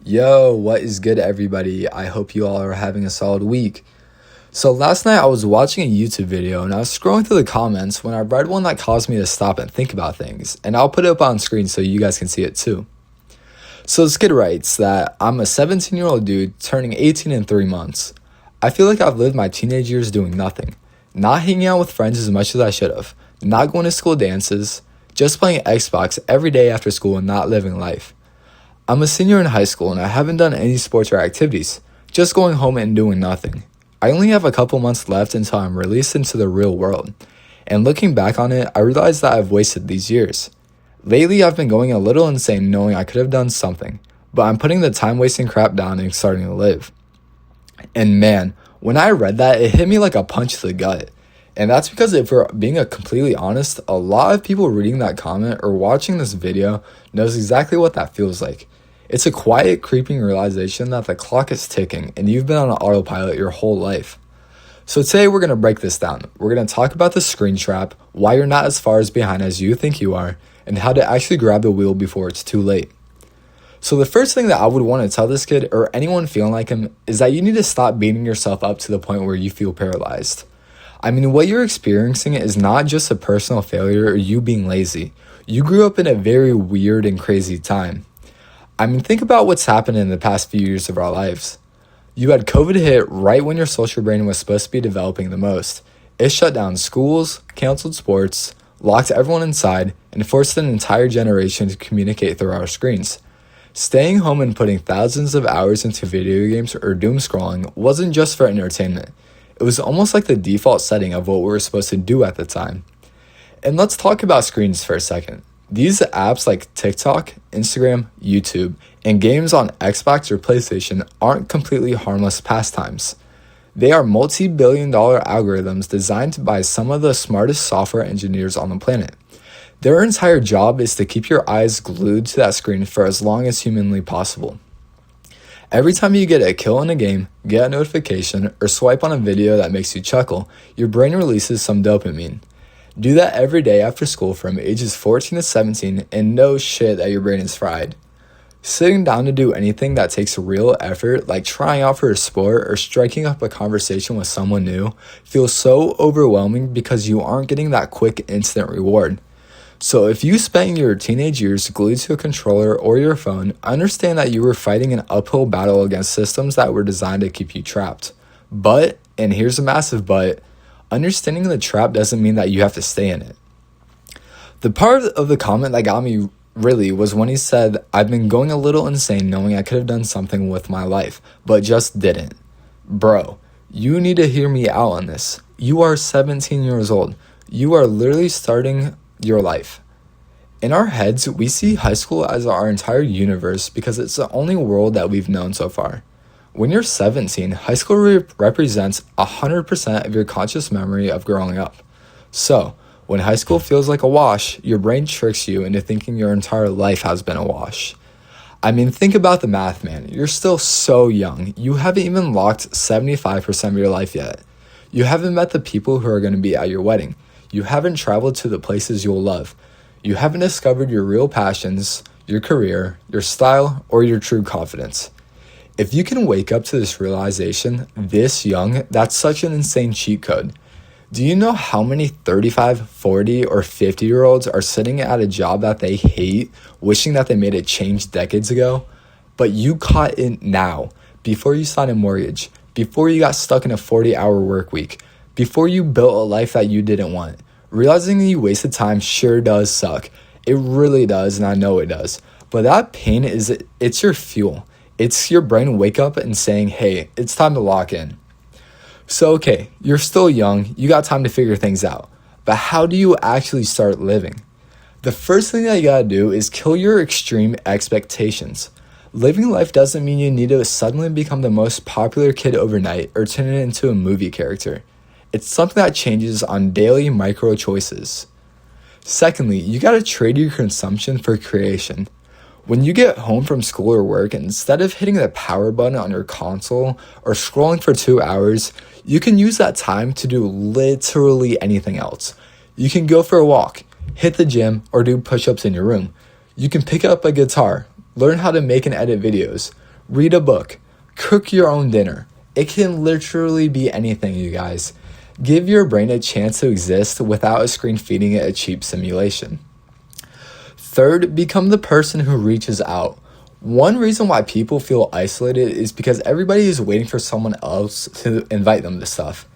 Yo, what is good, everybody? I hope you all are having a solid week. So last night I was watching a YouTube video and I was scrolling through the comments when I read one that caused me to stop and think about things, and I'll put it up on screen so you guys can see it too. So this kid writes that I'm a 17-year-old dude turning 18 in 3 months. I feel like I've lived my teenage years doing nothing, not hanging out with friends as much as I should have, not going to school dances, just playing Xbox every day after school and not living life. I'm a senior in high school and I haven't done any sports or activities, just going home and doing nothing. I only have a couple months left until I'm released into the real world, and looking back on it, I realize that I've wasted these years. Lately, I've been going a little insane knowing I could have done something, but I'm putting the time-wasting crap down and starting to live. And man, when I read that, it hit me like a punch to the gut. And that's because if we're being completely honest, a lot of people reading that comment or watching this video knows exactly what that feels like. It's a quiet, creeping realization that the clock is ticking and you've been on an autopilot your whole life. So today we're going to break this down. We're going to talk about the screen trap, why you're not as far as behind as you think you are, and how to actually grab the wheel before it's too late. So the first thing that I would want to tell this kid or anyone feeling like him is that you need to stop beating yourself up to the point where you feel paralyzed. I mean, what you're experiencing is not just a personal failure or you being lazy. You grew up in a very weird and crazy time. I mean, think about what's happened in the past few years of our lives. You had COVID hit right when your social brain was supposed to be developing the most. It shut down schools, canceled sports, locked everyone inside, and forced an entire generation to communicate through our screens. Staying home and putting thousands of hours into video games or doom scrolling wasn't just for entertainment. It was almost like the default setting of what we were supposed to do at the time. And let's talk about screens for a second. These apps like TikTok, Instagram, YouTube, and games on Xbox or PlayStation aren't completely harmless pastimes. They are multi-billion-dollar algorithms designed by some of the smartest software engineers on the planet. Their entire job is to keep your eyes glued to that screen for as long as humanly possible. Every time you get a kill in a game, get a notification, or swipe on a video that makes you chuckle, your brain releases some dopamine. Do that every day after school from ages 14 to 17 and no shit that your brain is fried. Sitting down to do anything that takes real effort, like trying out for a sport or striking up a conversation with someone new, feels so overwhelming because you aren't getting that quick instant reward. So if you spent your teenage years glued to a controller or your phone, understand that you were fighting an uphill battle against systems that were designed to keep you trapped. But, and here's a massive but, understanding the trap doesn't mean that you have to stay in it. The part of the comment that got me really was when he said, I've been going a little insane knowing I could have done something with my life, but just didn't. Bro, you need to hear me out on this. You are 17 years old. You are literally starting your life. In our heads, we see high school as our entire universe because it's the only world that we've known so far. When you're 17, high school represents 100% of your conscious memory of growing up. So, when high school feels like a wash, your brain tricks you into thinking your entire life has been a wash. I mean, think about the math, man. You're still so young. You haven't even locked 75% of your life yet. You haven't met the people who are going to be at your wedding. You haven't traveled to the places you'll love. You haven't discovered your real passions, your career, your style, or your true confidence. If you can wake up to this realization this young, that's such an insane cheat code. Do you know how many 35, 40, or 50-year-olds are sitting at a job that they hate, wishing that they made a change decades ago? But you caught it now, before you signed a mortgage, before you got stuck in a 40-hour work week, before you built a life that you didn't want. Realizing that you wasted time sure does suck. It really does, and I know it does. But that pain it's your fuel. It's your brain wake up and saying, hey, it's time to lock in. So okay, you're still young, you got time to figure things out. But how do you actually start living? The first thing that you gotta do is kill your extreme expectations. Living life doesn't mean you need to suddenly become the most popular kid overnight or turn it into a movie character. It's something that changes on daily micro choices. Secondly, you gotta trade your consumption for creation. When you get home from school or work, instead of hitting the power button on your console or scrolling for 2 hours, you can use that time to do literally anything else. You can go for a walk, hit the gym, or do push-ups in your room. You can pick up a guitar, learn how to make and edit videos, Read a book. Cook your own dinner. It can literally be anything, you guys. Give your brain a chance to exist without a screen feeding it a cheap simulation. Third, become the person who reaches out. One reason why people feel isolated is because everybody is waiting for someone else to invite them to stuff.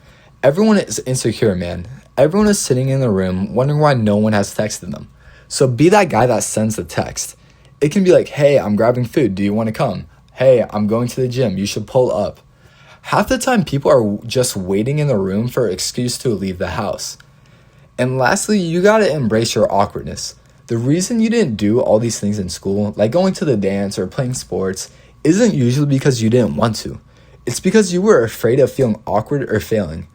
Everyone is insecure, man. Everyone is sitting in the room wondering why no one has texted them. So be that guy that sends the text. It can be like, hey, I'm grabbing food. Do you want to come? Hey, I'm going to the gym. You should pull up. Half the time, people are just waiting in the room for an excuse to leave the house. And lastly, you gotta embrace your awkwardness. The reason you didn't do all these things in school, like going to the dance or playing sports, isn't usually because you didn't want to. It's because you were afraid of feeling awkward or failing.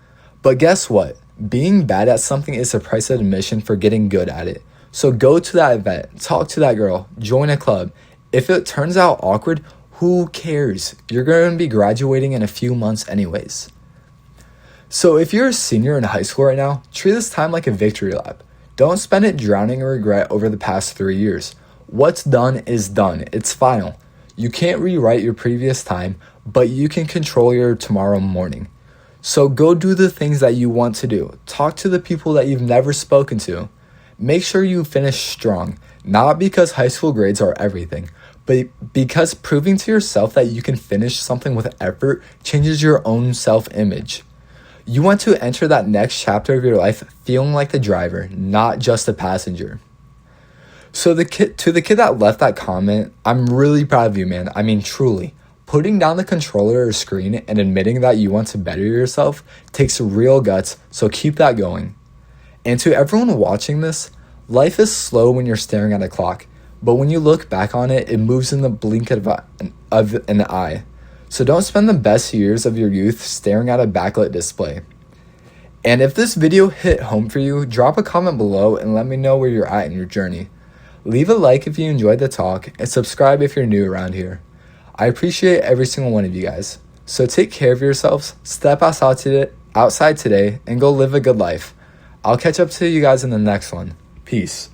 But guess what? Being bad at something is the price of admission for getting good at it. So go to that event, talk to that girl, join a club. If it turns out awkward, who cares? You're going to be graduating in a few months anyways. So if you're a senior in high school right now, treat this time like a victory lap. Don't spend it drowning in regret over the past 3 years. What's done is done. It's final. You can't rewrite your previous time, but you can control your tomorrow morning. So go do the things that you want to do. Talk to the people that you've never spoken to. Make sure you finish strong, not because high school grades are everything, but because proving to yourself that you can finish something with effort changes your own self-image. You want to enter that next chapter of your life feeling like the driver, not just a passenger. So the kid that left that comment, I'm really proud of you, man. I mean, truly. Putting down the controller or screen and admitting that you want to better yourself takes real guts, so keep that going. And to everyone watching this, life is slow when you're staring at a clock, but when you look back on it, it moves in the blink of an eye. So don't spend the best years of your youth staring at a backlit display. And if this video hit home for you, drop a comment below and let me know where you're at in your journey. Leave a like if you enjoyed the talk and subscribe if you're new around here. I appreciate every single one of you guys. So take care of yourselves, step outside today, and go live a good life. I'll catch up to you guys in the next one. Peace.